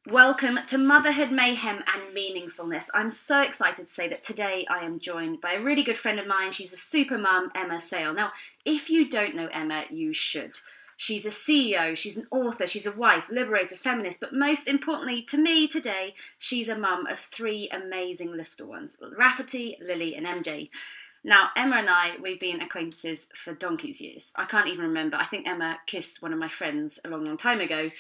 Welcome to Motherhood, Mayhem and Meaningfulness. I'm so excited to say that today I am joined by a really good friend of mine. She's a super mum, Emma Sayle. Now, if you don't know Emma, you should. She's a CEO, she's an author, she's a wife, liberator, feminist, but most importantly to me today, she's a mum of three amazing little ones, Rafferty, Lily and MJ. Now, Emma and I, we've been acquaintances for donkey's years. I can't even remember. I think Emma kissed one of my friends a long, long time ago.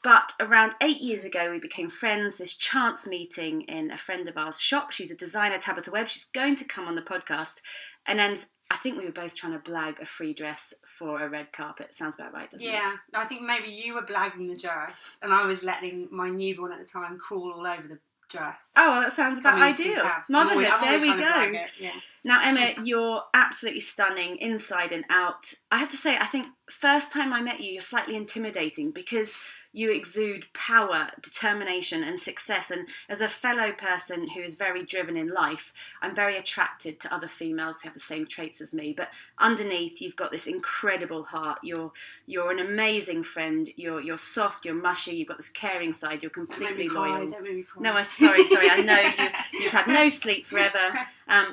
But around 8 years ago, we became friends, this chance meeting in a friend of ours' shop. She's a designer, Tabitha Webb. She's going to come on the podcast. And then I think we were both trying to blag a free dress for a red carpet. Sounds about right, doesn't it? Yeah, I think maybe you were blagging the dress and I was letting my newborn at the time crawl all over the dress. Oh, well, that sounds about ideal. Motherhood, there we go. Yeah. Now, Emma, you're absolutely stunning inside and out. I have to say, I think first time I met you, you're slightly intimidating because you exude power, determination and success. And as a fellow person who is very driven in life, I'm very attracted to other females who have the same traits as me. But underneath, you've got this incredible heart. You're an amazing friend. You're soft, you're mushy, you've got this caring side, you're completely loyal. Don't make me cry. No, I'm sorry. I know you've had no sleep forever,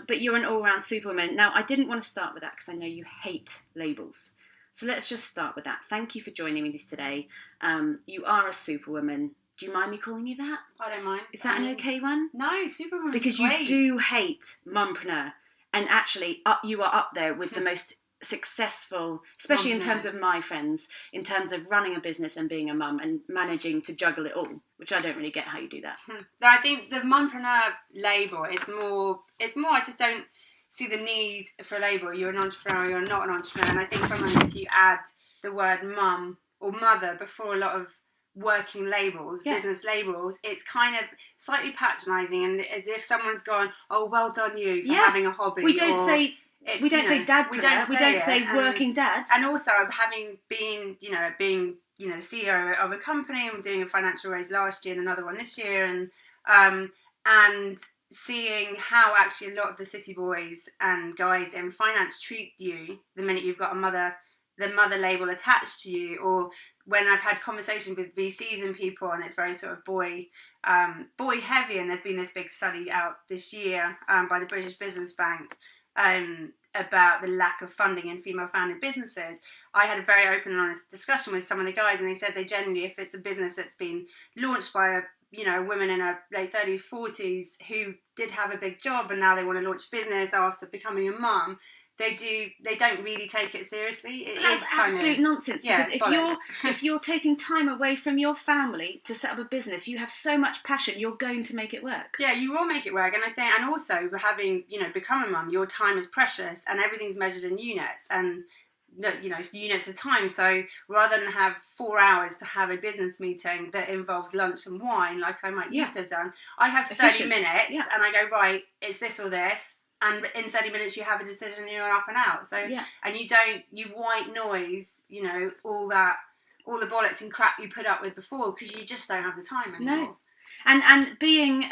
but you're an all-round superwoman. Now, I didn't want to start with that because I know you hate labels. So let's just start with that. Thank you for joining me today. You are a superwoman. Do you mind me calling you that? I don't mind. Is that an okay one? No, superwoman. Because you do hate mumpreneur. And actually, you are up there with the most successful, especially in terms of my friends, in terms of running a business and being a mum and managing to juggle it all, which I don't really get how you do that. No, I think the mumpreneur label is more, I just don't see the need for a label. You're an entrepreneur, you're not an entrepreneur. And I think sometimes if you add the word mum or mother before a lot of working labels, business labels, it's kind of slightly patronising and as if someone's gone, oh, well done you for having a hobby. We don't say dadpreneur. We don't say working dad. And also having been, being the CEO of a company and doing a financial raise last year and another one this year and seeing how actually a lot of the city boys and guys in finance treat you the minute you've got the mother label attached to you, or when I've had conversations with VCs and people and it's very sort of boy heavy, and there's been this big study out this year by the British Business Bank about the lack of funding in female founded businesses. I had a very open and honest discussion with some of the guys and they said they generally, if it's a business that's been launched by a women in her late 30s, 40s who did have a big job and now they want to launch a business after becoming a mum, they don't really take it seriously. That's absolute nonsense. Because if you're taking time away from your family to set up a business, you have so much passion, you're going to make it work. Yeah, you will make it work. And I think, and also having become a mum, your time is precious and everything's measured in units and it's units of time. So rather than have 4 hours to have a business meeting that involves lunch and wine, like I might used to have done, I have 30 minutes and I go, right, it's this or this. And in 30 minutes you have a decision and you're up and out. So, and you white noise, all the bollocks and crap you put up with before because you just don't have the time anymore. No. And being,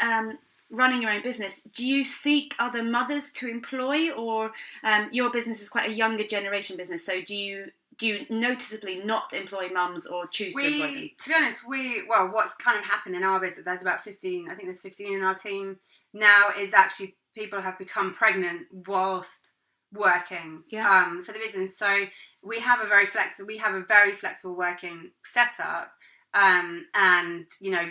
running your own business, do you seek other mothers to employ, or your business is quite a younger generation business, so do you noticeably not employ mums or choose to employ them? To be honest, what's kind of happened in our business, there's about 15, I think there's 15 in our team now, is actually people have become pregnant whilst working for the business. So we have a very flexible working setup. And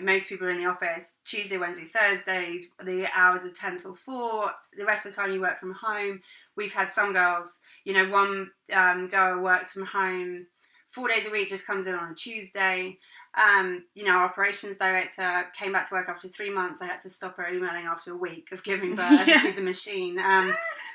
most people are in the office Tuesday, Wednesday, Thursdays, the hours are 10 till 4. The rest of the time you work from home. We've had some girls, one girl works from home 4 days a week, just comes in on a Tuesday. Our operations director came back to work after 3 months. I had to stop her emailing after a week of giving birth. She's a machine.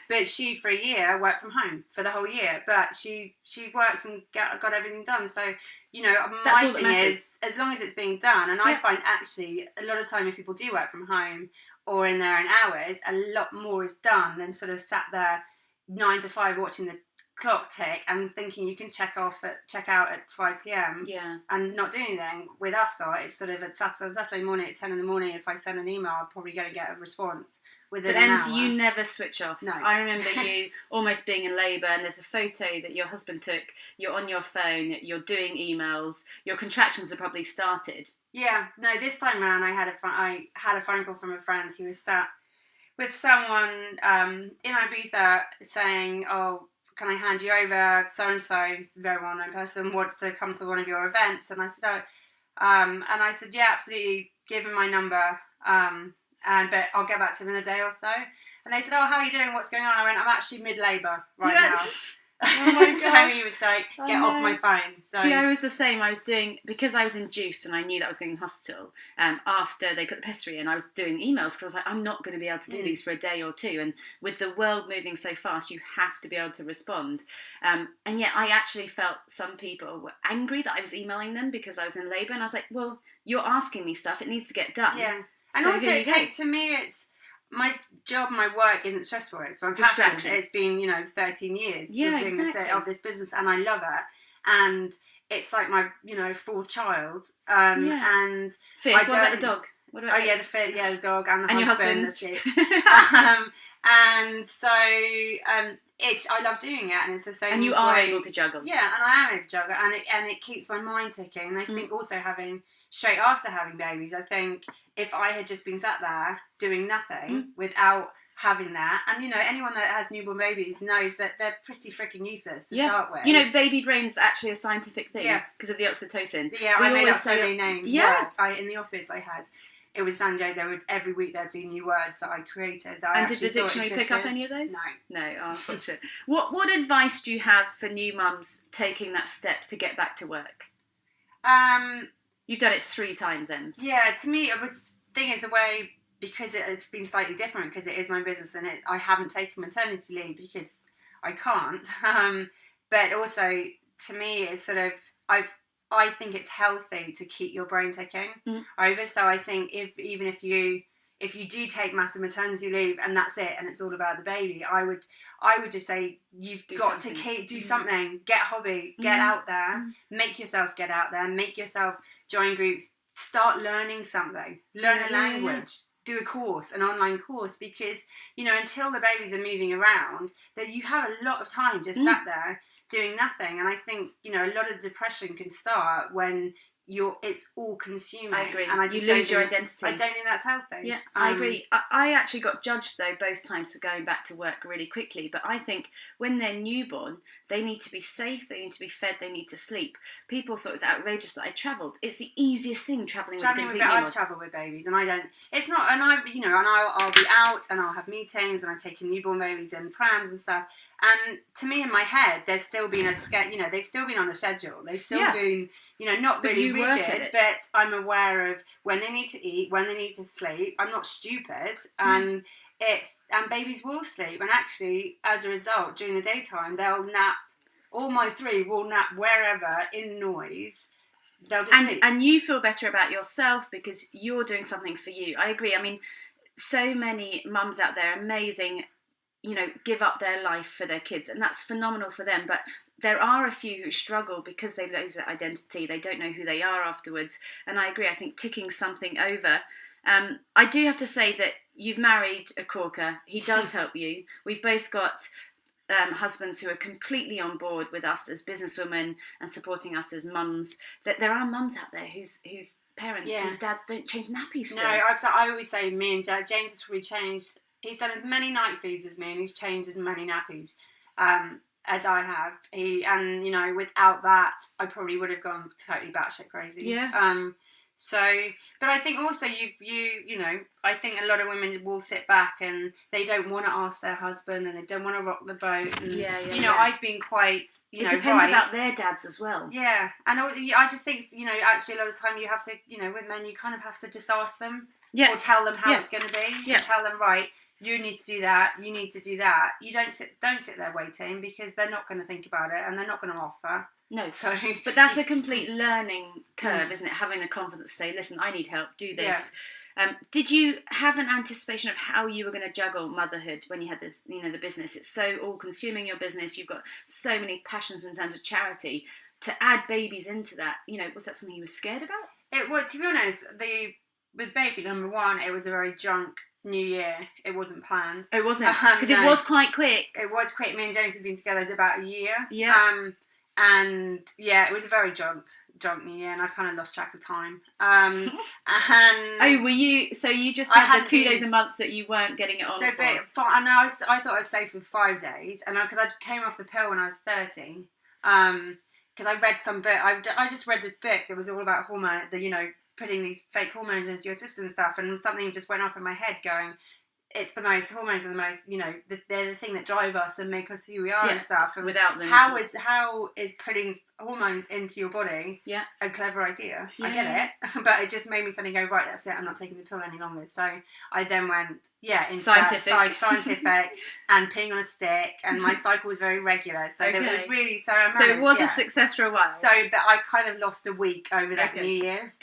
But she, for a year, worked from home for the whole year. But she works and got everything done. So, my thing is, as long as it's being done, and I find actually a lot of time if people do work from home or in their own hours, a lot more is done than sort of sat there 9 to 5 watching the clock tick and thinking you can check out at 5 p.m. and not do anything. With us though, it's sort of at Saturday morning at 10 in the morning. If I send an email, I'm probably going to get a response within an hour. You never switch off. No. I remember you almost being in labour, and there's a photo that your husband took. You're on your phone, you're doing emails, your contractions have probably started. Yeah, no, this time around I had a phone call from a friend who was sat with someone in Ibiza saying, oh, can I hand you over so-and-so, it's a very well-known person, wants to come to one of your events? And I said, oh, and I said, yeah, absolutely, give him my number, but I'll get back to him in a day or so. And they said, oh, how are you doing? What's going on? I went, I'm actually mid-labour right now. Oh my God. So he was like, get off my phone. So. See, I was the same. I was doing, because I was induced and I knew that I was going in hospital, after they put the pessary in, I was doing emails because I was like, I'm not going to be able to do these for a day or two. And with the world moving so fast, you have to be able to respond. And yet I actually felt some people were angry that I was emailing them because I was in labour. And I was like, well, you're asking me stuff. It needs to get done. Yeah. And so also, to me, it's, my job, my work isn't stressful. It's my passion. It's been, 13 years of this business, and I love it. And it's like my, fourth child. And fifth. What about the dog? What about the dog and the and husband. Your husband. And so I love doing it, and it's the same. And you are able to juggle. Yeah, and I am able to juggle, and it keeps my mind ticking. And I think also straight after having babies, I think if I had just been sat there doing nothing without having that, and anyone that has newborn babies knows that they're pretty freaking useless to start with. Baby brain is actually a scientific thing because of the oxytocin. Yeah, I made up so many names. Yeah, in the office I had. It was Sanjay. Every week there'd be new words that I created. That did the dictionary pick up any of those? No. Oh, unfortunate. What advice do you have for new mums taking that step to get back to work? You've done it 3 times, Ems. Yeah, to me, the thing is the way, because it's been slightly different because it is my business and I haven't taken maternity leave because I can't. But also, to me, it's sort of, I think it's healthy to keep your brain ticking over. So I think if you do take massive maternity leave and that's it and it's all about the baby, I would just say you've got to do something, get a hobby, get out there, make yourself get out there, make yourself join groups, start learning something, learn a language, do a course, an online course, because, until the babies are moving around, that you have a lot of time just sat there doing nothing. And I think, a lot of depression can start when it's all consuming. I agree. And I just you lose your identity. I don't think that's healthy. Yeah, I agree. I actually got judged though both times for going back to work really quickly. But I think when they're newborn, they need to be safe, they need to be fed, they need to sleep. People thought it was outrageous that I travelled. It's the easiest thing travelling with a complete newborn. I've travelled with babies, and I don't. It's not, and I'll be out, and I'll have meetings, and I'm taking newborn babies in prams and stuff. And to me, in my head, there's still been they've still been on a schedule. They've still been, not really rigid, but I'm aware of when they need to eat, when they need to sleep. I'm not stupid, and babies will sleep, and actually, as a result, during the daytime, they'll nap. All my 3 will nap wherever in noise. They'll just sleep. And you feel better about yourself because you're doing something for you. I agree. I mean, so many mums out there, amazing, give up their life for their kids, and that's phenomenal for them. But there are a few who struggle because they lose their identity. They don't know who they are afterwards. And I agree. I think ticking something over. I do have to say that you've married a corker. He does help you. We've both got husbands who are completely on board with us as businesswomen and supporting us as mums. That there are mums out there whose parents, whose dads don't change nappies still. No, I always say me and James has probably changed. He's done as many night feeds as me, and he's changed as many nappies as I have. Without that, I probably would have gone totally batshit crazy. Yeah. But I think also I think a lot of women will sit back and they don't want to ask their husband and they don't want to rock the boat. And, I've been quite, it depends about their dads as well. Yeah. And I just think, actually a lot of the time you have to, with men, you kind of have to just ask them or tell them how it's going to be. You tell them, right, you need to do that, you need to do that. You don't sit there waiting because they're not going to think about it and they're not going to offer. No, but that's a complete learning curve, isn't it? Having the confidence to say, listen, I need help, do this. Did you have an anticipation of how you were going to juggle motherhood when you had this, the business? It's so all-consuming, your business. You've got so many passions in terms of charity. To add babies into that, was that something you were scared about? It was, to be honest, with baby number one, it was a very junk New Year. It wasn't planned. Oh, it wasn't? Because it was quite quick. It was quick. Me and James had been together about a year. Yeah. And yeah, it was a very junk New Year, and I kind of lost track of time. And were you? So you just had the 2 days a month that you weren't getting it on. So, and I thought I was safe with 5 days, and because I came off the pill when I was 30. Because I read some book. I just read this book that was all about hormone. Putting these fake hormones into your system and stuff, and something just went off in my head going, hormones are the most, they're the thing that drive us and make us who we are and stuff. And without them, how is putting hormones into your body a clever idea? I get it, but it just made me suddenly go, right, that's it, I'm not taking the pill any longer. So I then went into scientific and peeing on a stick, and my cycle was very regular. So it was really so it was a success for a while. So but I kind of lost a week over that New Year.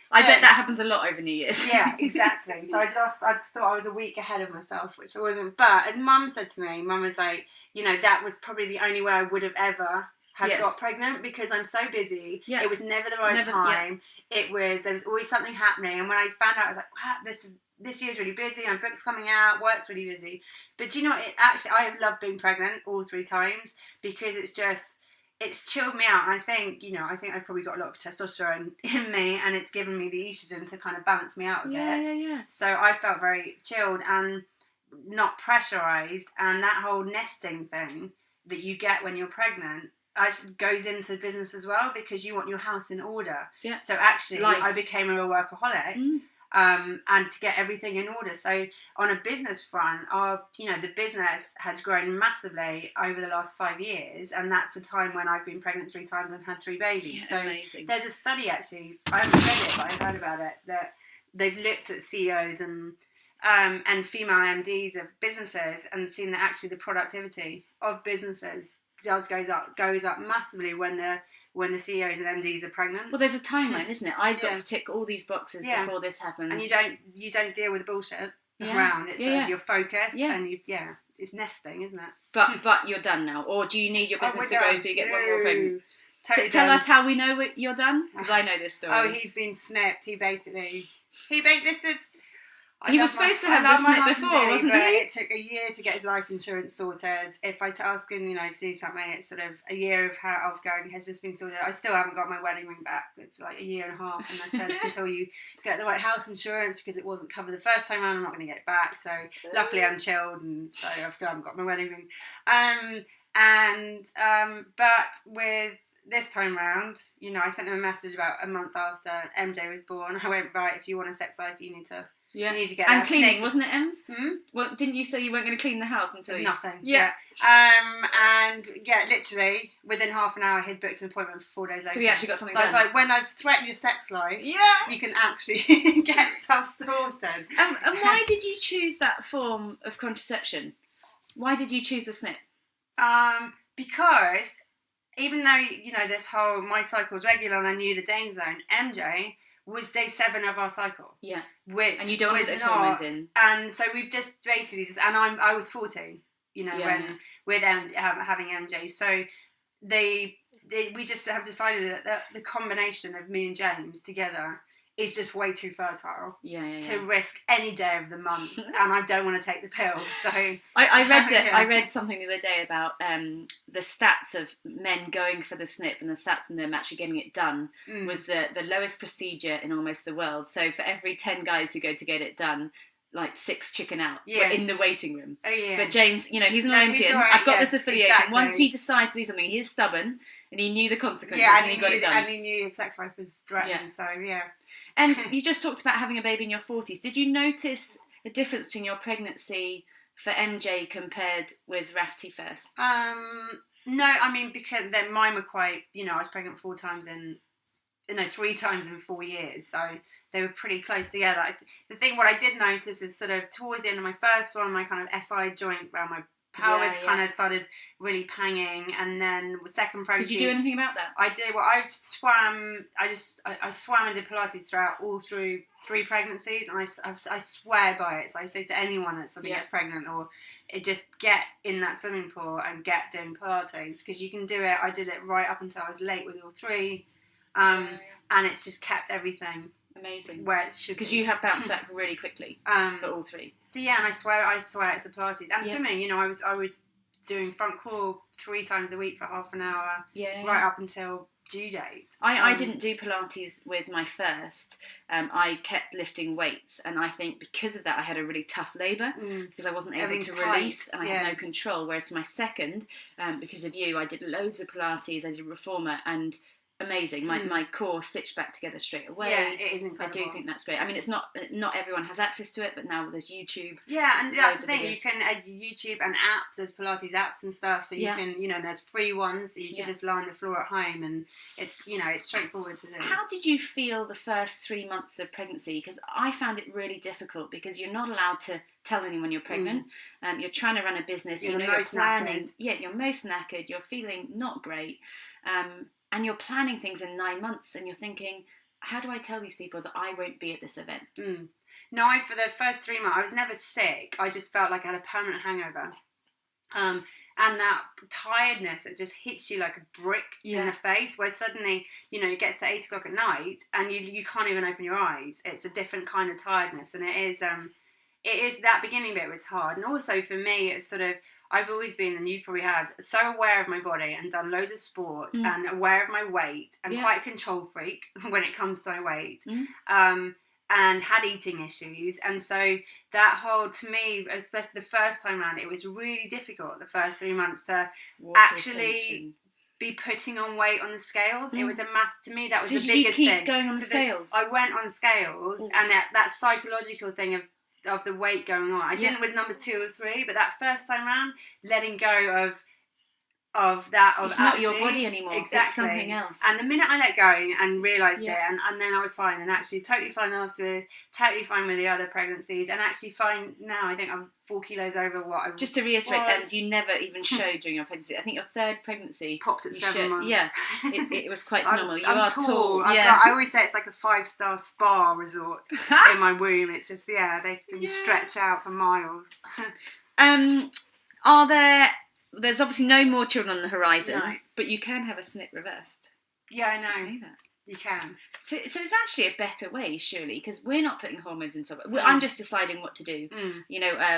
I bet that happens a lot over New Year's. Yeah, exactly. So I thought I was a week ahead of myself, which I wasn't. But as Mum said to me, Mum was like, that was probably the only way I would have ever got pregnant, because I'm so busy. Yeah. It was never the right time. Yeah. There was always something happening. And when I found out, I was like, wow, this year's really busy. My book's coming out. Work's really busy. But I have loved being pregnant all 3 times, because it's chilled me out. And I think I've probably got a lot of testosterone in me, and it's given me the estrogen to kind of balance me out a bit. Yeah. So I felt very chilled and not pressurised. And that whole nesting thing that you get when you're pregnant goes into business as well, because you want your house in order. Yeah. So actually, I became a real workaholic. And to get everything in order. So on a business front, the business has grown massively over the last 5 years, and that's the time when I've been pregnant 3 times and had 3 babies. Yeah, so amazing. There's a study, actually, I haven't read it, but I've heard about it, that they've looked at CEOs and female MDs of businesses and seen that actually the productivity of businesses goes up massively when the CEOs and MDs are pregnant. Well, there's a timeline, isn't it? I've got to tick all these boxes before this happens. And you don't deal with bullshit around. It's you're focused and it's nesting, isn't it? But you're done now, or do you need your business to grow so you get one more pregnant? Totally Tell us how we know you're done, because I know this story. Oh, he's been snipped. He was supposed to have the snip before, wasn't he? It took a year to get his life insurance sorted. If I ask him, to do something, it's sort of a year of going, has this been sorted? I still haven't got my wedding ring back. It's like a year and a half, and I said until you get the right house insurance, because it wasn't covered the first time around, I'm not going to get it back. So luckily I'm chilled, and so I still haven't got my wedding ring. But with this time round, I sent him a message about a month after MJ was born. I went, right, if you want a sex life, you need to. Yeah, you need to get and cleaning, stick. Wasn't it, Ems? Well, didn't you say you weren't going to clean the house until nothing? Yeah. And literally within half an hour, he'd booked an appointment for 4 days later. So he actually got something done. So I was like, when I've threatened your sex life, you can actually get stuff sorted. And why did you choose that form of contraception? Why did you choose the snip? Because even though this whole my cycle was regular and I knew the danger zone, MJ was day 7 of our cycle. Yeah. And you don't want those hormones in. And so we've just basically and I was 40, when with having MJ. So we just have decided that the combination of me and James together is just way too fertile to risk any day of the month, and I don't want to take the pills. So I read something the other day about the stats of men going for the snip and the stats of them actually getting it done was the lowest procedure in almost the world. So for every 10 guys who go to get it done, like 6 chicken out in the waiting room. Oh yeah. But James, he's an Olympian. Right, I've got this affiliation. Exactly. Once he decides to do something, he's stubborn, and he knew the consequences, and he got it done. And he knew his sex life was threatened. Yeah. So yeah. And you just talked about having a baby in your 40s. Did you notice a difference between your pregnancy for MJ compared with Rafty first? No, I mean, because then mine were quite, I was pregnant 3 times in 4 years. So they were pretty close together. What I did notice is sort of towards the end of my first one, my kind of SI joint around my Pelvis kind of started really panging, and then with second pregnancy. Did you do anything about that? I did. Well, I swam and did Pilates throughout all through 3 pregnancies, and I swear by it. So I say to anyone that suddenly gets pregnant, or just get in that swimming pool and get doing Pilates, because you can do it. I did it right up until I was late with all 3, and it's just kept everything amazing where it should. Because you have bounced back really quickly for all 3. So and I swear it's the Pilates and swimming. You know, I was doing front crawl 3 times a week for half an hour, right up until due date. I didn't do Pilates with my first. I kept lifting weights, and I think because of that I had a really tough labour, because I wasn't able to release and I had no control. Whereas for my second, because of you, I did loads of Pilates, I did reformer, and amazing. My core stitched back together straight away. Yeah, it is incredible. I do think that's great. I mean, it's not everyone has access to it, but now there's YouTube. Yeah, and that's the thing. You can YouTube and apps. There's Pilates apps and stuff, so you can, there's free ones. So you can just lie on the floor at home, and it's straightforward to do. How did you feel the first 3 months of pregnancy? Because I found it really difficult, because you're not allowed to tell anyone you're pregnant. You're trying to run a business. You're planning. Knackered. Yeah, you're most knackered. You're feeling not great. And you're planning things in 9 months, and you're thinking, how do I tell these people that I won't be at this event? No, for the first 3 months, I was never sick. I just felt like I had a permanent hangover. And that tiredness that just hits you like a brick in the face, where suddenly, it gets to 8 o'clock at night and you can't even open your eyes. It's a different kind of tiredness. And it is that beginning bit was hard. And also for me, it's sort of, I've always been, and you probably have, so aware of my body and done loads of sport and aware of my weight and quite a control freak when it comes to my weight, and had eating issues. And so that whole, to me, especially the first time around, it was really difficult the first 3 months to actually be putting on weight on the scales. It was to me, that was the biggest thing. Did you keep going on the scales? I went on scales, and that psychological thing of the weight going on. I didn't with number 2 or 3, but that first time round, letting go of that. It's not your body anymore. Exactly. It's something else. And the minute I let go and realised it, and then I was fine, and actually totally fine afterwards, totally fine with the other pregnancies, and actually fine now. I think I'm 4 kilos over what I was. Just to reiterate, as you never even showed during your pregnancy. I think your 3rd pregnancy popped at 7 months. Yeah, it was quite phenomenal. I'm are tall. Yeah. I always say it's like a 5-star spa resort in my womb. It's just they can stretch out for miles. There's obviously no more children on the horizon, but you can have a snip reversed. Yeah, I know. I know that. You can. So it's actually a better way, surely, because we're not putting hormones into it. I'm just deciding what to do.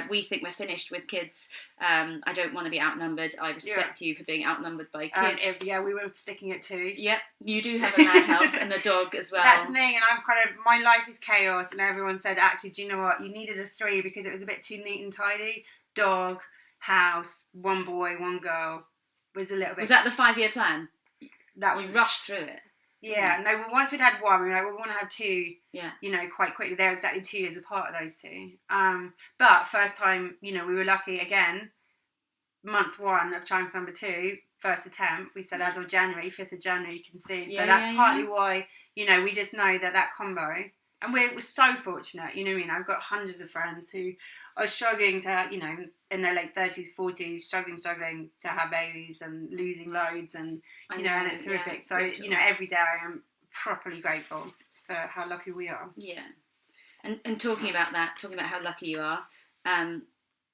We think we're finished with kids. I don't want to be outnumbered. I respect you for being outnumbered by kids. We were sticking at 2. Yep, you do have a madhouse and a dog as well. That's the thing, and I'm kind of, my life is chaos, and everyone said, actually, do you know what? You needed a 3 because it was a bit too neat and tidy. Dog, house, 1 boy, 1 girl was a little bit. Was that the 5-year plan? That was. We rushed through it. Yeah, no, once we'd had 1, we were like, we want to have 2, quite quickly. They're exactly 2 years apart of those 2. But first time, we were lucky again, month 1 of trying for number 2, first attempt, we said as of January, 5th of January, you can see. So that's partly why, we just know that combo, and we're so fortunate, you know what I mean? I've got hundreds of friends who are struggling to, in their late 30s, 40s, struggling to have babies and losing loads, and and it's horrific. So every day I am properly grateful for how lucky we are. Yeah, and talking about how lucky you are,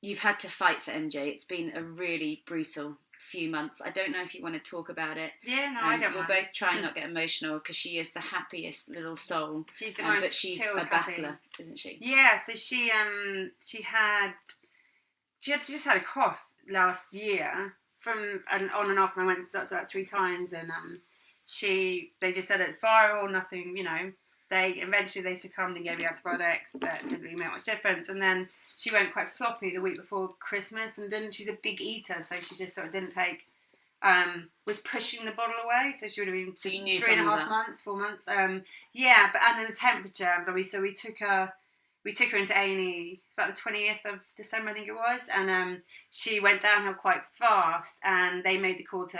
you've had to fight for MJ. It's been a really brutal few months. I don't know if you want to talk about it. Yeah, no, I don't. We'll both try and not get emotional, because she is the happiest little soul. She's the most but she's a battler, isn't she? Yeah. So she just had a cough last year from on and off, and I went to the doctor about 3 times, and they just said it's viral, nothing. They eventually succumbed and gave me antibiotics, but it didn't really make much difference. And then she went quite floppy the week before Christmas, and she's a big eater, so she just sort of didn't take, was pushing the bottle away, so she would have been just 3.5 months, 4 months. And then the temperature, so we took her into A&E, about the 20th of December, I think it was, and she went downhill quite fast, and they made the call to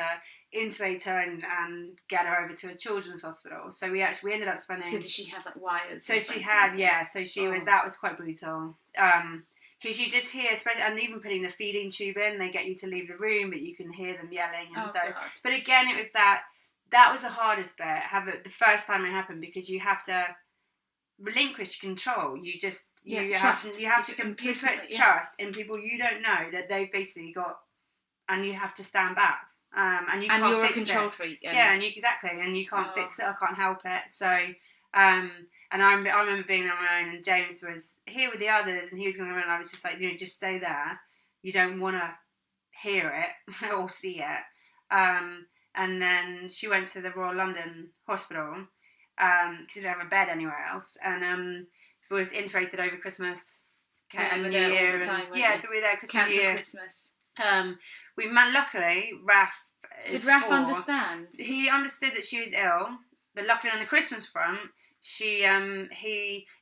intubate her and get her over to a children's hospital. So we ended up spending. So did she have wires? So she had, so she was. That was quite brutal. because you just hear, especially, and even putting the feeding tube in, they get you to leave the room, but you can hear them yelling. And God. But again, it was that was the hardest bit. The first time it happened, because you have to relinquish control. You just you have to completely put trust in people you don't know, that they've basically got, and you have to stand back. And you can't you're fix a control it. freak. Yeah, and you can't fix it. I can't help it. So, and I remember being on my own, and James was here with the others, and he was going around. And I was just like, just stay there. You don't want to hear it or see it. And then she went to the Royal London Hospital because she didn't have a bed anywhere else, and was intubated over Christmas and New Year. So we were there Christmas, New Year. Christmas. Luckily, Raph. Did Raph understand? He understood that she was ill, but luckily on the Christmas front, he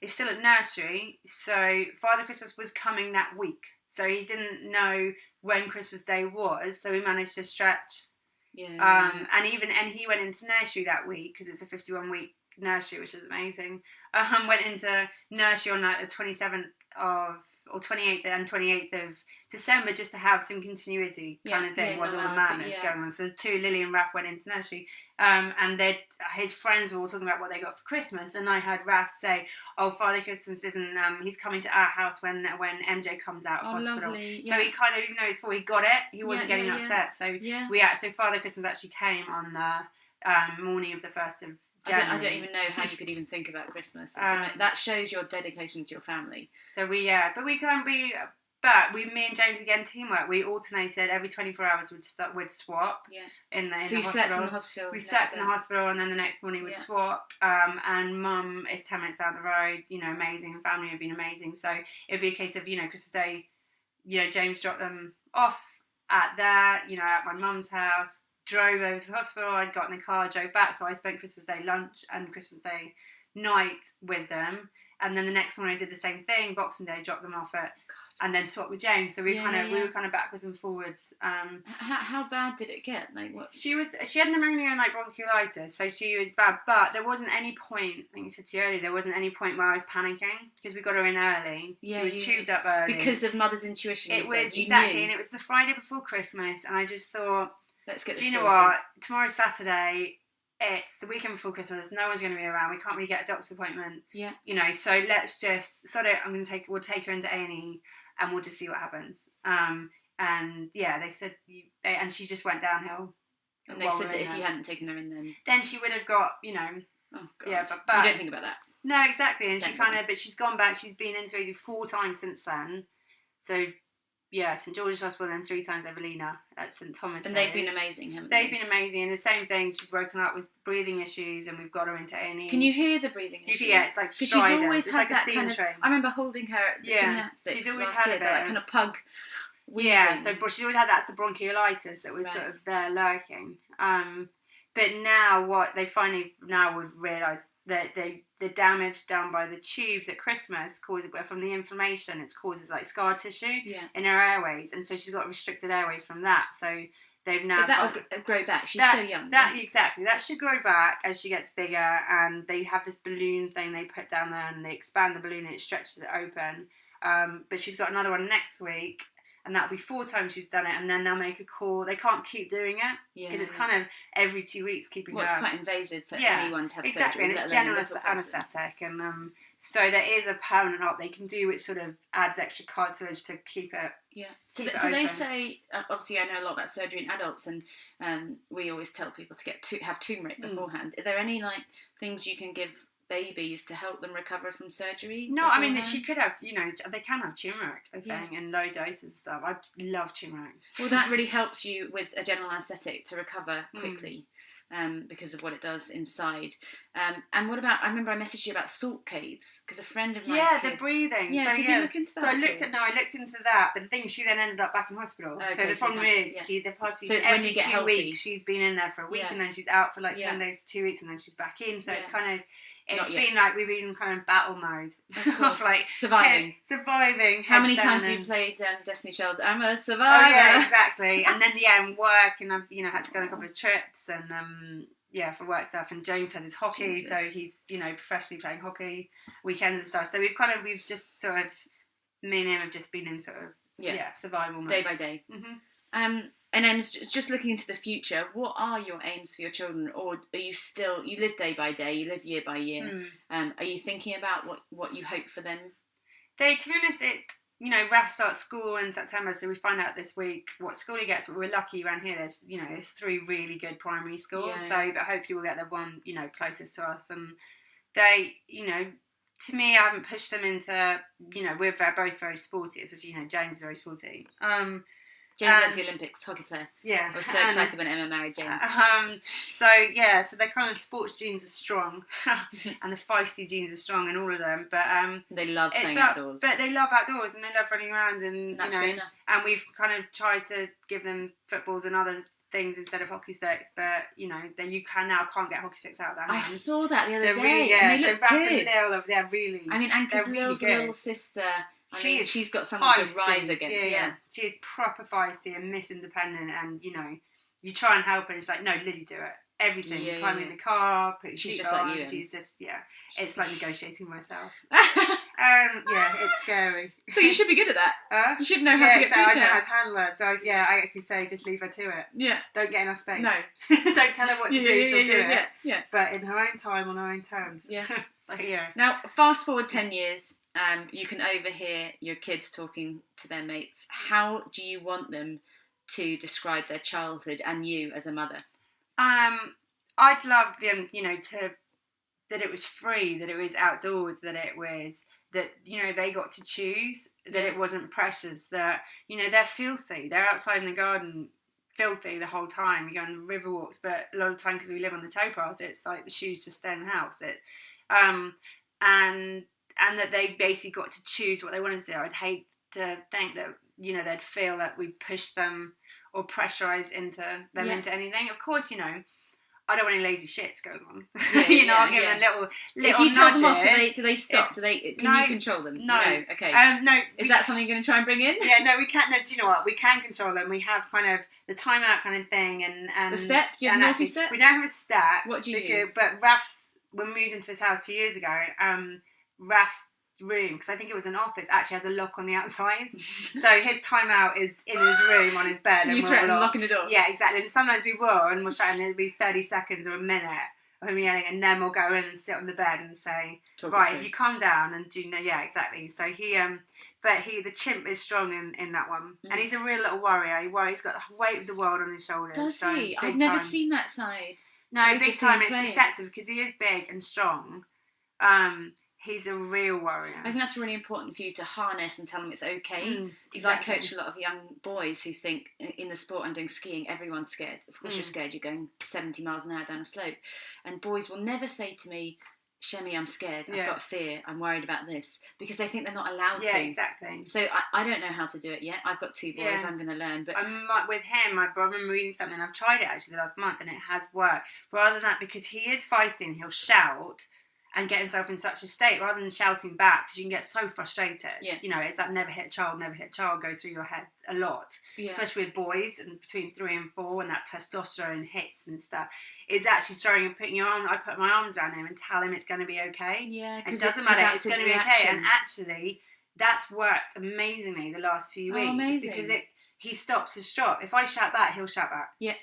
is still at nursery, so Father Christmas was coming that week, so he didn't know when Christmas Day was, so we managed to stretch. And he went into nursery that week because it's a 51-week nursery, which is amazing. Went into nursery on like the 27th or 28th and 28th of December, just to have some continuity kind of thing while all the madness going on. So Lily and Raph went into nursery, and his friends were all talking about what they got for Christmas, and I heard Raph say, "Oh, Father Christmas isn't. He's coming to our house when MJ comes out of hospital." Lovely. So he kind of, even though before he got it, he wasn't getting upset. So so Father Christmas actually came on the morning of the 1st of January. I don't even know how you could even think about Christmas. That shows your dedication to your family. So me and James, again, teamwork. We alternated every 24 hours. We'd swap. In the hospital. Slept in the hospital. We slept in the hospital, and then the next morning we'd swap. And Mum is 10 minutes down the road. Amazing. Family have been amazing. So it'd be a case of Christmas Day. James dropped them off at my mum's house. Drove over to the hospital. I'd got in the car, drove back. So I spent Christmas Day lunch and Christmas Day night with them. And then the next morning I did the same thing. Boxing Day, dropped them off and then swapped with James. So we were kind of backwards and forwards. How bad did it get? Like what? She had pneumonia and bronchiolitis, so she was bad. But there wasn't any point. I think I said to you earlier, there wasn't any point where I was panicking because we got her in early. She was tubed up early because of mother's intuition. It was exactly, and it was the Friday before Christmas, and I just thought, let's get. Do you know what? Tomorrow's Saturday. It's the weekend before Christmas. No one's going to be around. We can't really get a doctor's appointment. So let's just we'll take her into A&E, and we'll just see what happens. They said, and she just went downhill. And they said that if you hadn't taken her in, then she would have got, Oh God. Yeah, but you don't think about that. No, exactly. And but she's gone back. She's been intubated 4 times since then. So. St George's Hospital, and 3 times Evelina at St Thomas. And they've been amazing, haven't they? They've been amazing, and the same thing. She's woken up with breathing issues, and we've got her into A&E. Can you hear the breathing issues? It's like strident. She's always had like that a steam kind of. train. I remember holding her at the gymnastics. She's always had it. That kind of pug. Wheezing. Yeah, so she's always had that's the bronchiolitis that was sort of there lurking. But now what they finally we've realised that the damage done by the tubes at Christmas from the inflammation, it causes like scar tissue in her airways, and so she's got restricted airways from that. So they've now. But that'll grow back. She's so young. Exactly. That should grow back as she gets bigger, and they have this balloon thing they put down there, and they expand the balloon and it stretches it open. But she's got another one next week. And that'll be 4 times she's done it, and then they'll make a call. They can't keep doing it because it's kind of every 2 weeks keeping her. It's quite invasive for anyone to have surgery. And it's general anaesthetic, and so there is a permanent op they can do, which sort of adds extra cartilage to keep it. Yeah. Do they say? Obviously, I know a lot about surgery in adults, and we always tell people to have turmeric beforehand. Are there any things you can give babies to help them recover from surgery? No, I mean, she could have, they can have turmeric, I think, in low doses and stuff. I love turmeric. Well, that really helps you with a general anaesthetic to recover quickly because of what it does inside. And what about, I remember I messaged you about salt caves, because a friend of mine... Yeah, the breathing. Yeah, did you look into that? So I looked into that, but the thing, she then ended up back in hospital. Okay, so the problem is, every 2 weeks, she's been in there for a week, and then she's out for 10 days to 2 weeks, and then she's back in, so it's kind of... It's been we've been in kind of battle mode of surviving. How many times have you played Destiny Child? I'm a survivor. Oh yeah, exactly. And then and work, and I've had to go on a couple of trips and for work stuff. And James has his hockey, so he's professionally playing hockey weekends and stuff. So we've just sort of me and him have just been in sort of survival mode. Day by day. And then just looking into the future, what are your aims for your children? Or are you still, you live day by day, you live year by year. Are you thinking about what you hope for them? To be honest, Raf starts school in September, so we find out this week what school he gets. But we're lucky around here. There's 3 really good primary schools. Yeah. So, but hopefully we'll get the one closest to us. And they, to me, I haven't pushed them into. We're both very sporty. Especially James is very sporty. James went to the Olympics, hockey player. Yeah. I was so excited when Emma married James. So their kind of sports genes are strong, and the feisty genes are strong in all of them. But they love playing outdoors. But they love outdoors and they love running around, and that's fair enough. And we've kind of tried to give them footballs and other things instead of hockey sticks. But then you can't get hockey sticks out of their hands. I saw that the other day. Really, and they look good. They're really. I mean, and because Lil's a little sister. She's got something to rise against. Yeah. She is proper feisty and Miss Independent, and you try and help her, and it's like, no, Lily, do it. Everything. Climbing in the car, put your she's seat just on. like you. She's just it's like negotiating myself. It's scary. So you should be good at that. You should know how to get through I to know her. how to handle her. So I actually say just leave her to it. Yeah. Don't get in her space. No. Don't tell her what to do. She'll do it. Yeah. But in her own time, on her own terms. Yeah. So yeah. Now, fast forward 10 years. You can overhear your kids talking to their mates. How do you want them to describe their childhood and you as a mother? I'd love them, that it was free, that it was outdoors, that they got to choose, that it wasn't pressures, that, they're filthy. They're outside in the garden, filthy the whole time. You go on river walks, but a lot of the time, because we live on the towpath, it's like the shoes just stay in the house. And that they basically got to choose what they wanted to do. I'd hate to think that, they'd feel that we pushed them or pressurised into anything. Of course, I don't want any lazy shits going on. I'll give them little if you tell them off, do they stop? Can you control them? No. Okay. No. Is that something you're going to try and bring in? Yeah, no, we can't. No, do you know what? We can control them. We have kind of the timeout kind of thing, and the step. Do you have a naughty step? We don't have a step. What do you use? But Raf's, when we moved into this house 2 years ago, Raf's room, because I think it was an office, actually has a lock on the outside. So his timeout is in his room on his bed. You threaten locking the door. Yeah, exactly. And sometimes we will, and we'll try, and it'll be 30 seconds or a minute of him yelling, and then we'll go in and sit on the bed and say, right, if you calm down and do, exactly. So the chimp is strong in that one, and he's a real little warrior. He's got the weight of the world on his shoulders. Does he? I've never seen that side. No, big time. It's deceptive because he is big and strong. He's a real warrior. I think that's really important for you to harness and tell them it's okay. Because I coach a lot of young boys who think in the sport I'm doing skiing, everyone's scared. Of course you're scared, you're going 70 miles an hour down a slope. And boys will never say to me, Chemmy, I'm scared, I've got fear, I'm worried about this. Because they think they're not allowed to. Yeah, exactly. So I don't know how to do it yet. I've got 2 boys, I'm going to learn. But with him, I remember reading something, I've tried it actually the last month, and it has worked. Rather than that, because he is feisty and he'll shout and get himself in such a state, rather than shouting back, because you can get so frustrated. Yeah. It's that never hit child goes through your head a lot. Yeah. Especially with boys, and between 3 and 4, when that testosterone hits and stuff, is actually putting your arm. I put my arms around him and tell him it's going to be okay. Yeah, it doesn't matter. It's going to be okay. And actually, that's worked amazingly the last few weeks. Amazing. Because he stops his strop. If I shout back, he'll shout back. Yeah.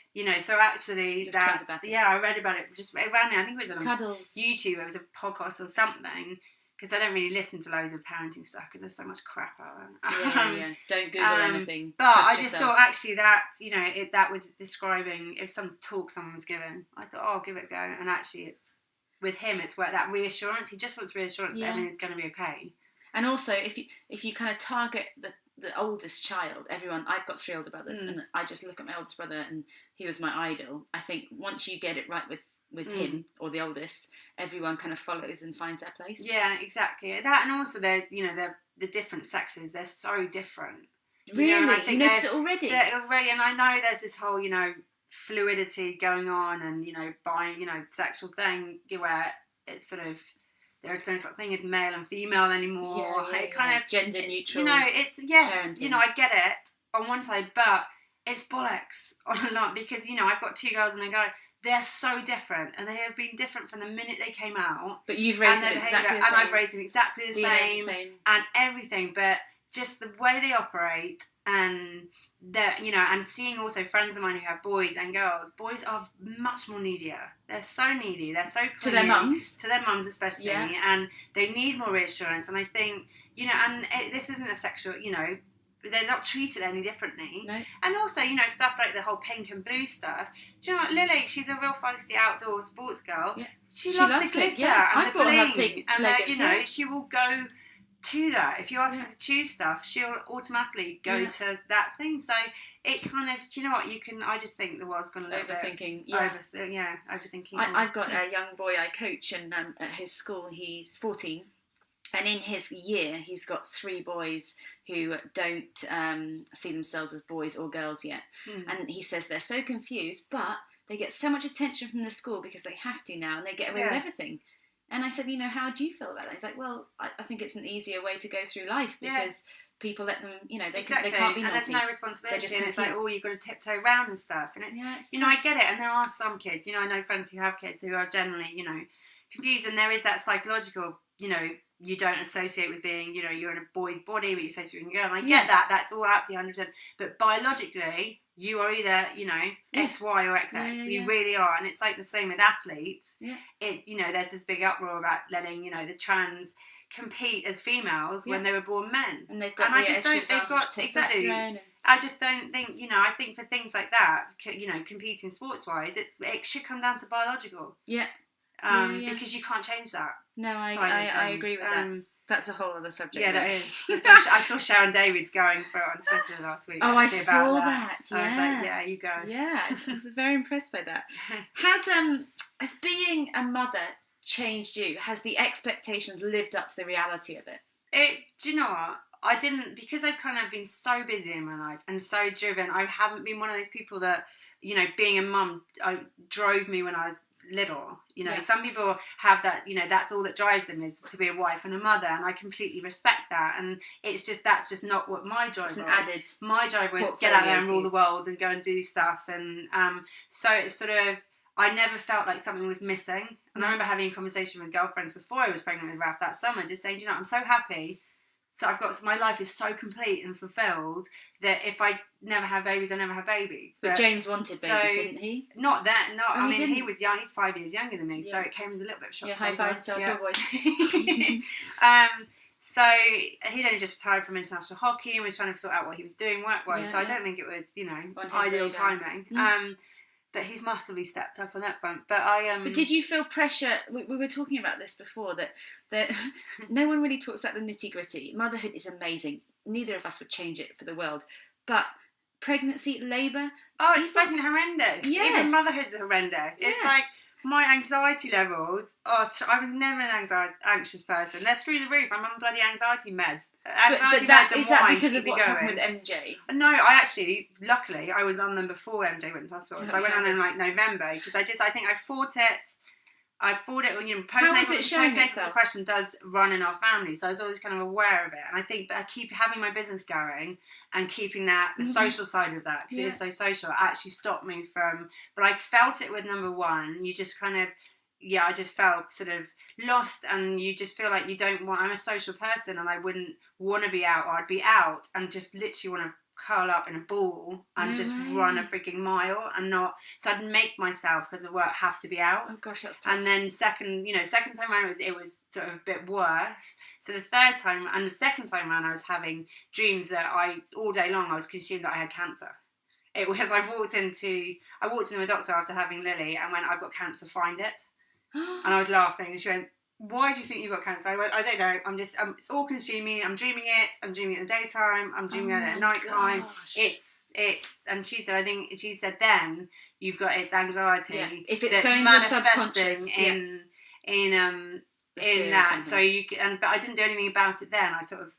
So actually I read about it just around there. I think it was on Cuddles. YouTube. It was a podcast or something. Because I don't really listen to loads of parenting stuff because there's so much crap out there. Yeah. Don't Google anything. But I just thought actually that, that was describing if some talk someone was given. I thought, I'll give it a go. And actually it's, with him, it's where that reassurance, he just wants reassurance that everything's going to be okay. And also, if you kind of target the oldest child, I've got 3 older brothers, and I just look at my oldest brother, and he was my idol. I think once you get it right with him, or the oldest, everyone kind of follows and finds their place. Yeah, exactly. That, and also they're the different sexes, they're so different. Really? And I think you notice it already? And I know there's this whole, fluidity going on, and, sexual thing where it's sort of, there's no such thing as male and female anymore. It kind of gender neutral. It's parenting. I get it on one side, but it's bollocks on a lot because I've got 2 girls and a guy. They're so different, and they have been different from the minute they came out. But you've raised them exactly the same. And I've raised them exactly the same, and everything. But just the way they operate, and and seeing also friends of mine who have boys and girls. Boys are much more needier. They're so needy. They're so clingy. To their mums especially, and they need more reassurance. And I think, and this isn't a sexual, they're not treated any differently. No. And also, stuff like the whole pink and blue stuff. Do you know what, Lily? She's a real feisty outdoor sports girl. Yeah. She loves the glitter and the bling, and she will go to that. If you ask her to choose stuff, she'll automatically go to that thing. So it kind of, do you know what, I just think the world's gone a little overthinking. bit overthinking. I've got a young boy I coach, and at his school he's 14, and in his year he's got 3 boys who don't see themselves as boys or girls yet. And he says they're so confused, but they get so much attention from the school because they have to now, and they get away with everything. And I said, how do you feel about that? He's like, well, I think it's an easier way to go through life because people let them, they can't be naughty. And there's no responsibility, and it's like, you've got to tiptoe around and stuff. And it's, I get it. And there are some kids, I know friends who have kids who are generally, confused. And there is that psychological, you don't associate with being, you're in a boy's body, but you associate with a girl. And I get that. That's all absolutely 100%. But biologically, you are either, X, Y or XX. You really are. And it's like the same with athletes. Yeah. There's this big uproar about letting, the trans compete as females when they were born men. And they've got I just don't, exactly. I just don't think, I think for things like that, competing sports-wise, it should come down to biological. Yeah. Because you can't change that. No, I agree with that. That's a whole other subject. Yeah, that is. I saw Sharon Davies going for it on Twitter last week. Oh, I saw that. Yeah. I was like, yeah, you go. Yeah, I was very impressed by that. Has being a mother changed you? Has the expectations lived up to the reality of it? Do you know what? I didn't, because I've kind of been so busy in my life and so driven. I haven't been one of those people that, being a mum drove me when I was little. Some people have that, that's all that drives them, is to be a wife and a mother, and I completely respect that. And that's just not what my drive was. My drive was get out there and rule the world and go and do stuff. And so it's sort of, I never felt like something was missing. And I remember having a conversation with girlfriends before I was pregnant with Ralph that summer, just saying, I'm so happy. So my life is so complete and fulfilled that if I never have babies, I never have babies. But James wanted babies, didn't he? Not that, no. I mean, he was young. He's 5 years younger than me, so it came as a little bit of a shock. Yeah, high five to our boy. So he'd only just retired from international hockey and was trying to sort out what he was doing work-wise. I don't think it was, ideal timing. But he's massively stepped up on that front. But But did you feel pressure? We were talking about this before, that no one really talks about the nitty-gritty. Motherhood is amazing. Neither of us would change it for the world. But pregnancy, labour... Oh, it's fucking horrendous. Yes. Even motherhood's horrendous. Yeah. It's like, my anxiety levels I was never an anxious person. They're through the roof. I'm on bloody anxiety meds. Is that because of what's happened with MJ? No, luckily, I was on them before MJ went to hospital. So I went on them in November because I think I fought it. When postnatal depression does run in our family, so I was always kind of aware of it. And I think, but I keep having my business going and keeping the social side of that, because it is so social, it actually stopped me from, but I felt it with number one. You just kind of, I just felt sort of lost, and you just feel like I'm a social person and I wouldn't want to be out, or I'd be out and just literally want to curl up in a ball and just run a freaking mile and not, so I'd make myself, because of work, have to be out. Oh gosh, that's tough. And then second time around it was sort of a bit worse. So the third time and the second time around, I was having dreams that all day long I was consumed that I had cancer. It was, I walked into a doctor after having Lily and went, I've got cancer, find it. And I was laughing, and she went, why do you think you've got cancer? I went, I don't know. I'm just, it's all consuming. I'm dreaming it. I'm dreaming it in the daytime. I'm dreaming it at night time. It's, and she said, then you've got it's anxiety. Yeah. If it's going to subconscious in that. So but I didn't do anything about it then. I sort of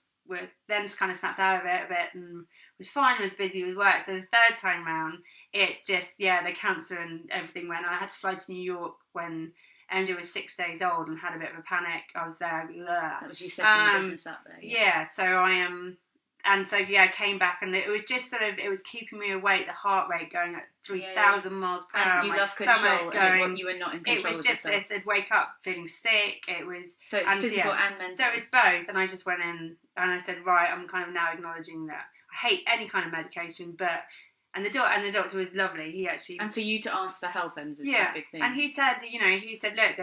then just kind of snapped out of it a bit and was fine, was busy with work. So the third time round, it just, the cancer and everything went. I had to fly to New York when MJ was 6 days old and had a bit of a panic. I was there. That was you setting the business up there. Yeah, so I And so, I came back, and it was just sort of, it was keeping me awake, the heart rate going at 3,000 miles per hour, you my lost stomach control, going. You were not in control. It was just this, I'd wake up feeling sick, it was... So it's physical and mental. So it was both, and I just went in, and I said, right, I'm kind of now acknowledging that I hate any kind of medication, but... And the doctor was lovely, he actually... And for you to ask for help, Ems, is a big thing. And he said, look,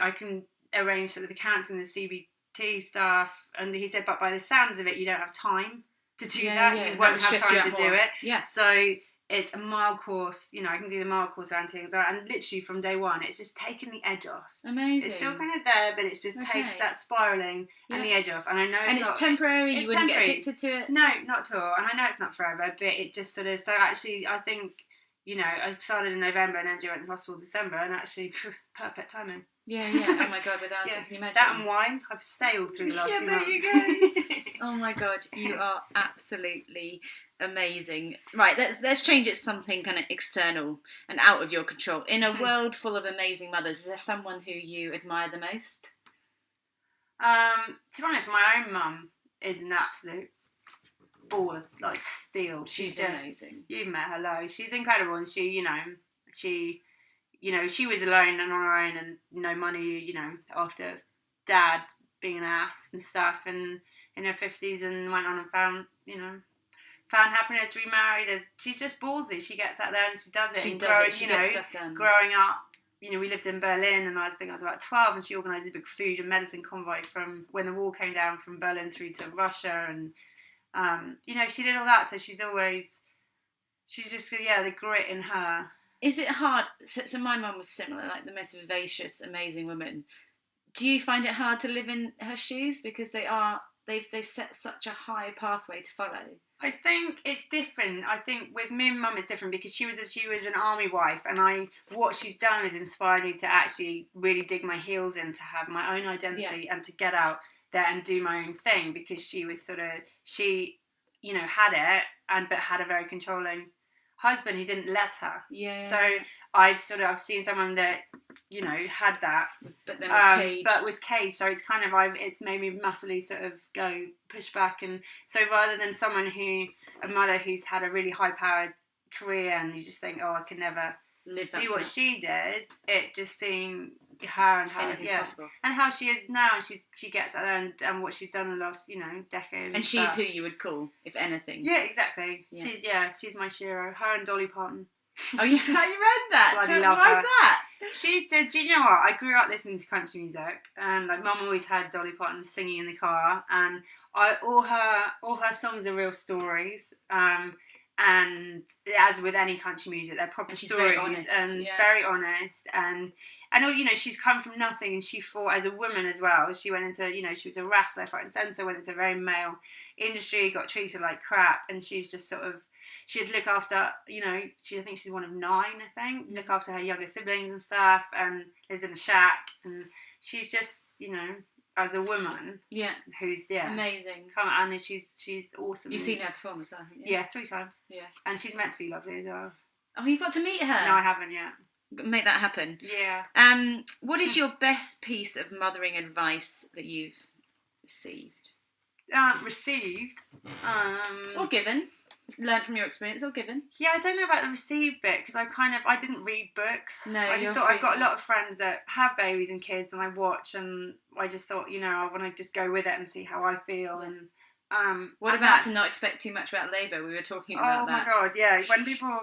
I can arrange sort of the counselling, the CBT stuff, and he said, but by the sounds of it, you don't have time to do that. You won't have time to do it. Yeah. So it's a mild course. I can do the mild course anti-anxiety, and literally from day one, it's just taken the edge off. Amazing. It's still kind of there, but it just takes that spiralling and the edge off. And I know it's temporary. You wouldn't get addicted to it. No, not at all. And I know it's not forever, but it just sort of. So actually, I think I started in November and then went to hospital in December, and actually perfect timing. Yeah. Oh my God, without it, can you imagine? That and wine, I've sailed through the last few months. There you go. Oh my God, you are absolutely amazing. Right, let's change it to something kind of external and out of your control. In a world full of amazing mothers, is there someone who you admire the most? To be honest, my own mum is an absolute ball of steel. She's just amazing. You've met her, low. She's incredible, and she was alone and on her own, and no money, after dad being an ass and stuff, and in her 50s, and went on and found happiness, remarried. She's just ballsy. She gets out there and she does it. She gets stuff done. Growing up, we lived in Berlin, and I was about 12, and she organised a big food and medicine convoy from when the wall came down from Berlin through to Russia, and she did all that. So she's just the grit in her. Is it hard? So my mum was similar, like the most vivacious, amazing woman. Do you find it hard to live in her shoes because they've set such a high pathway to follow? I think it's different. I think with me and Mum it's different because she was an army wife, and what she's done has inspired me to actually really dig my heels in, to have my own identity and to get out there and do my own thing, because she was had it but had a very controlling husband who didn't let her. Yeah. So I've seen someone that had that, but then was caged. But was caged. So it's kind of it's made me massively sort of go push back, and so rather than a mother who's had a really high powered career, and you just think, oh, I can never do what she did. It just seemed her and how and how she is now, and she gets out there and what she's done in the last decade. And she's who you would call, if anything. Yeah, exactly. Yeah. She's my hero. Her and Dolly Parton. Oh, yeah, you read that? Bloody love why's her. That? She did. Do you know what? I grew up listening to country music, and Mum always had Dolly Parton singing in the car, and all her songs are real stories. And as with any country music, they're proper stories, very honest, very honest, and she's come from nothing, and she fought as a woman as well. She went into she was a wrestler, front and centre, went into a very male industry, got treated like crap, and she's just sort of. She'd look after, I think she's one of 9, look after her younger siblings and stuff, and lives in a shack, and she's just, as a woman, who's, amazing. And she's awesome. You've seen her perform as well, haven't you? Yeah, 3 times. Yeah. And she's meant to be lovely as well. Oh, you got to meet her? No, I haven't yet. Make that happen. Yeah. What is your best piece of mothering advice that you've received? Received? Or given? Learned from your experience or given? Yeah, I don't know about the received bit, because I didn't read books. No, I just thought I've got a lot of friends that have babies and kids, and I watch, and I just thought, I want to just go with it and see how I feel. And what about to not expect too much about labour? We were talking about that. Oh my God, yeah. When people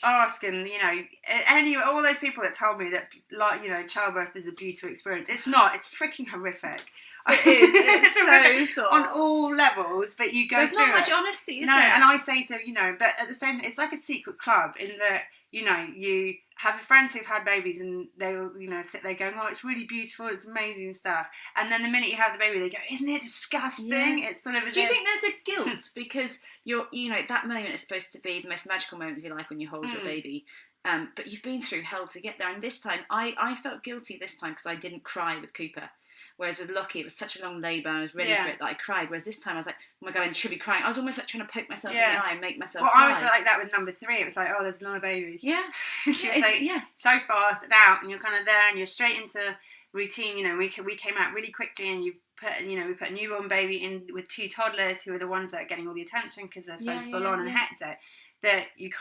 ask, and all those people that tell me that childbirth is a beautiful experience, it's not. It's freaking horrific. It's so on all levels, but you go There's through not much it. honesty, is no, there? And I say to but at the same, it's like a secret club in that you have friends who've had babies, and they'll sit there going, oh, it's really beautiful, it's amazing stuff, and then the minute you have the baby, they go, isn't it disgusting? It's sort of. Do you think there's a guilt because you're that moment is supposed to be the most magical moment of your life when you hold your baby? But you've been through hell to get there, and this time I felt guilty this time because I didn't cry with Cooper. Whereas with Lockie, it was such a long labour, I was ready for it that I cried. Whereas this time I was like, oh my God, I should be crying. I was almost like trying to poke myself in the eye and make myself cry. I was like that with number 3. It was like, oh, there's another baby. Yeah. She was so fast and out, and you're kind of there, and you're straight into routine. You know, we came out really quickly, and we put a newborn baby in with 2 toddlers who are the ones that are getting all the attention because they're so full on and hectic. That we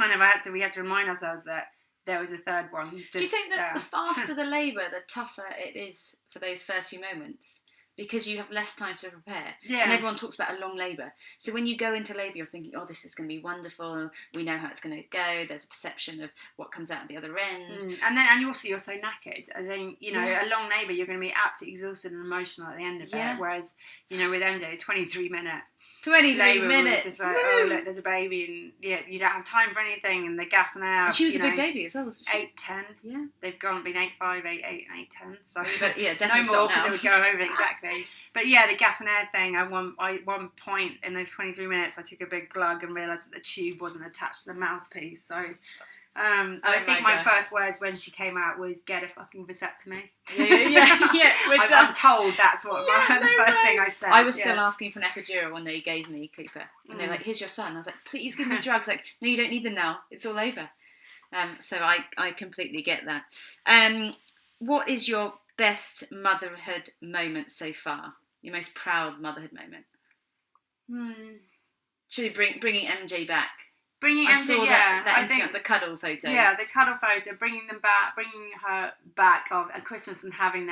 had to remind ourselves that there was a third one. Do you think that the faster the labour, the tougher it is for those first few moments? Because you have less time to prepare. Yeah. And everyone talks about a long labour. So when you go into labour, you're thinking, oh, this is going to be wonderful. We know how it's going to go. There's a perception of what comes out at the other end. And also you're so knackered. I think, you know, a long labour, you're going to be absolutely exhausted and emotional at the end of it. Whereas, you know, with MJ, 23 minutes. 23 minutes. It's just like, oh, look, there's a baby, and you don't have time for anything, and they're gassing out. And she was a big baby as well, wasn't she? 8'10". Yeah. They've been 8'5", 8'8", and 8'10". So, but yeah, definitely no more because it would go over, exactly. But yeah, the gas and air thing, at one point in those 23 minutes, I took a big glug and realised that the tube wasn't attached to the mouthpiece, so... I think my first words when she came out was "get a fucking vasectomy." Yeah. I'm told that's what the first thing I said. I was still asking for an epidural when they gave me Cooper, and they're like, "Here's your son." I was like, "Please give me drugs." Like, no, you don't need them now. It's all over. So I completely get that. What is your best motherhood moment so far? Your most proud motherhood moment? Should we bringing MJ back? I saw that Instagram, the cuddle photo. Yeah, the cuddle photo, bringing her back at Christmas and having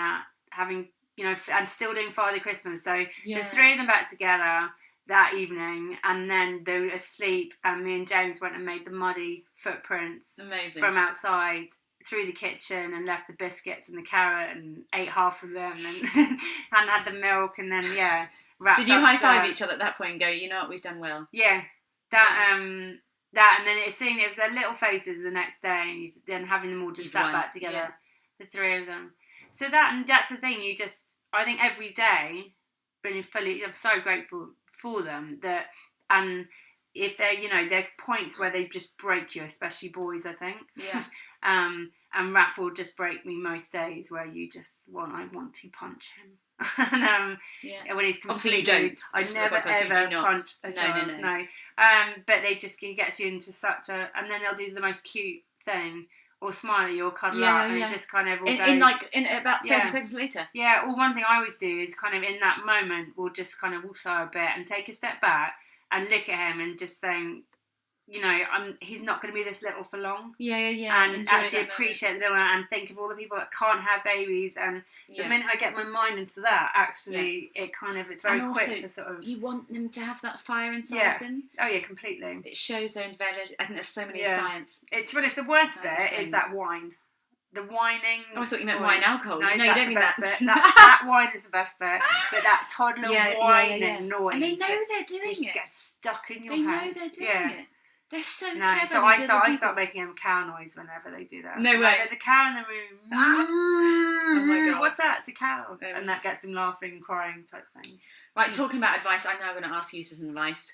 you know, and still doing Father Christmas. So the 3 of them back together that evening, and then they were asleep, and me and James went and made the muddy footprints from outside through the kitchen and left the biscuits and the carrot and ate half of them and had the milk, and then wrapped Did you high five each other at that point and go, you know what, we've done well? Yeah. And then it was their little faces the next day, and then having them all just sat back together, the 3 of them. So that's the thing. I think every day, I'm so grateful for them that, and if they're, you know, there are points where they just break you, especially boys, I think. Yeah. And Raph will just break me most days where I want to punch him. And when he's completely, I never ever punch a child. No. But he gets you into such a, and then they'll do the most cute thing, or smile at you, or cuddle up, and it just kind of all goes. In about 30 seconds later. Yeah, or one thing I always do is kind of in that moment, we'll just kind of also a bit and take a step back and look at him and just think, you know, he's not going to be this little for long. Yeah. And actually appreciate the little, and think of all the people that can't have babies. And the minute I get my mind into that, actually, it's very quick to sort of. You want them to have that fire inside them. Oh yeah, completely. It shows their invalid. I think there's so many science. It's the worst bit is that whine. The whining. Oh, I thought you meant wine alcohol. No, you don't mean that. Bit. that wine is the best bit. But that toddler whining noise. And they know they're doing it. Just gets stuck in your head. head. They know they're doing it. They're so clever. So I start making them cow noise whenever they do that. No way. Like, there's a cow in the room. Oh my God. What's that? It's a cow. And that gets them laughing, crying type thing. Right, talking about advice, I'm now going to ask you some advice.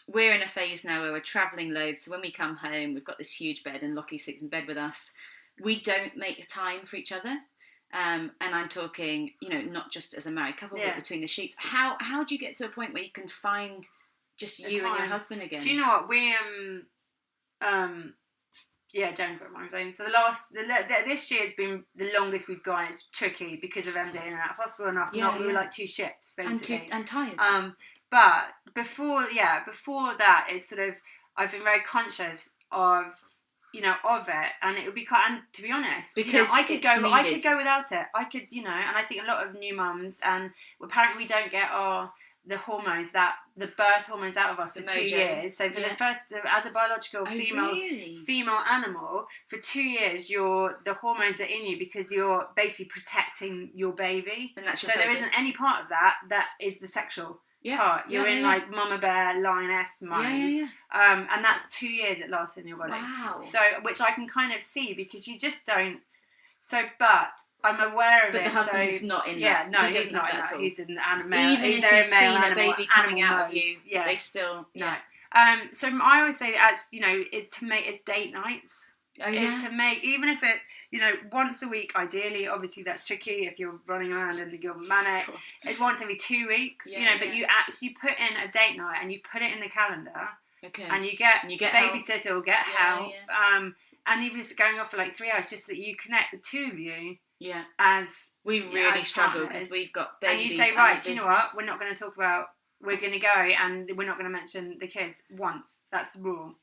We're in a phase now where we're travelling loads. So when we come home, we've got this huge bed and Lockie sits in bed with us. We don't make time for each other. And I'm talking, you know, not just as a married couple, but between the sheets. How do you get to a point where you can find just you and your husband again? Do you know what we James, what I'm saying. So this year's been the longest we've gone. It's tricky because of MJ in and out of hospital and us. We were like 2 ships basically, and tired. But before that, it's sort of I've been very conscious of it, and it would be quite. And to be honest, because I could go without it. I could, and I think a lot of new mums, and apparently we don't get the birth hormones out of us for 2 years. So for the first, as a biological female animal, for 2 years, the hormones are in you because you're basically protecting your baby. And that's your focus. There isn't any part of that is the sexual part. You're in like mama bear, lioness mode. And that's 2 years it lasts in your body. Wow. So, which I can kind of see because you just don't. So, but I'm aware of it. But the husband's not in that. Yeah, no, he's not in that. He's an animal. Even if they're he's seen a baby coming out of you, they still no. So I always say that, is to make it's date nights. Is to make, even if it, once a week, ideally. Obviously, that's tricky if you're running around and you're manic. It's once every 2 weeks, but you actually put in a date night and you put it in the calendar. Okay. And you get babysitter or get help. Yeah. And even if it's going off for like 3 hours, just that you connect the 2 of you. Yeah. As we really struggle because we've got babies. And you say, right, do you know what? We're not going to talk about. We're going to go, and we're not going to mention the kids once. That's the rule.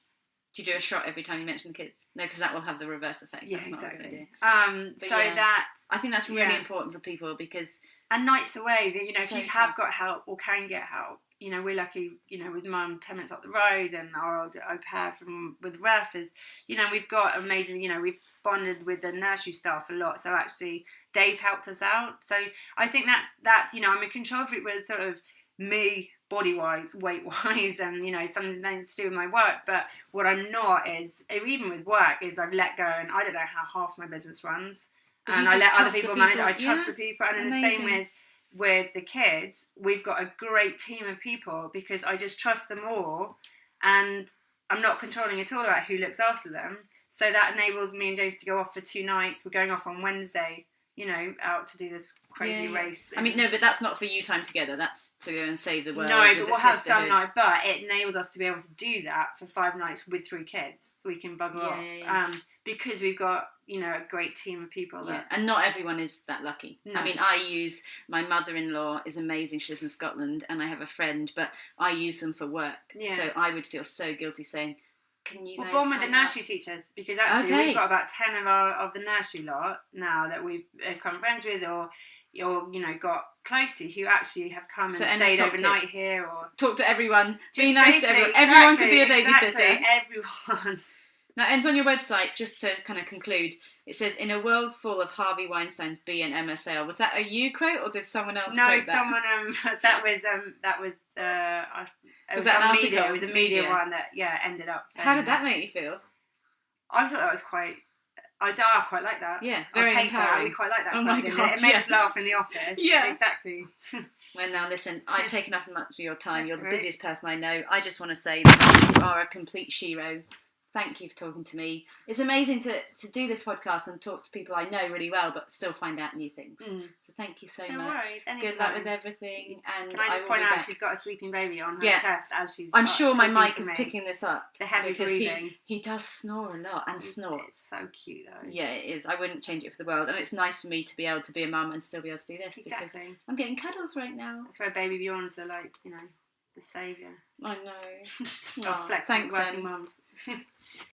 Do you do a shot every time you mention the kids? No, because that will have the reverse effect. Yeah, that's exactly. Not what so yeah, that I think that's really important for people because and night's the way that if you have got help or can get help. We're lucky. With Mum 10 minutes up the road, and our old au pair with Ref is. We've got amazing. We've bonded with the nursery staff a lot, so actually they've helped us out. So I think that's I'm a control freak with sort of me. Body-wise, weight-wise, and something to do with my work. But what I'm not is, even with work, is I've let go, and I don't know how half my business runs, and I let other people manage it. I trust the people, and in the same with the kids, we've got a great team of people because I just trust them all, and I'm not controlling at all about who looks after them. So that enables me and James to go off for 2 nights. We're going off on Wednesday. Out to do this crazy race. I mean, no, but that's not for you time together. That's to go and save the world. No, but we'll have some night. But it enables us to be able to do that for 5 nights with 3 kids. So we can bugger off. Yeah. Because we've got, a great team of people. And not everyone is that lucky. No. I mean, my mother-in-law is amazing. She lives in Scotland, and I have a friend, but I use them for work. Yeah. So I would feel so guilty saying, can you bond with the nursery teachers because actually we've got about 10 of the nursery lot now that we've become friends with or got close to who actually have come and stayed overnight here or talk to everyone. Be nice to everyone. Everyone could be a babysitter. Everyone. Now, ends on your website, just to kind of conclude, it says, in a world full of Harvey Weinstein's B and Emma Sayle. Was that a you quote or did someone else quote that? No, someone, it was that media. It was a media one that, ended up saying. How did that make you feel? I thought that was quite like that. Yeah, very I'll take empowering. That. We quite like that. Oh my God, it made us laugh in the office. Yeah. Exactly. Well, now listen, I've taken up much of your time. You're the busiest person I know. I just want to say that you are a complete shero. Thank you for talking to me. It's amazing to do this podcast and talk to people I know really well, but still find out new things. So thank you so much. No worries. Good luck with everything. And can I just point out she's got a sleeping baby on her chest as she's. I'm sure my mic is picking this up. The heavy breathing. He does snore a lot and snorts. It's so cute though. Yeah, it is. I wouldn't change it for the world, and it's nice for me to be able to be a mum and still be able to do this because I'm getting cuddles right now. That's where baby Bjorn's the the saviour. I know. Thanks, working mums.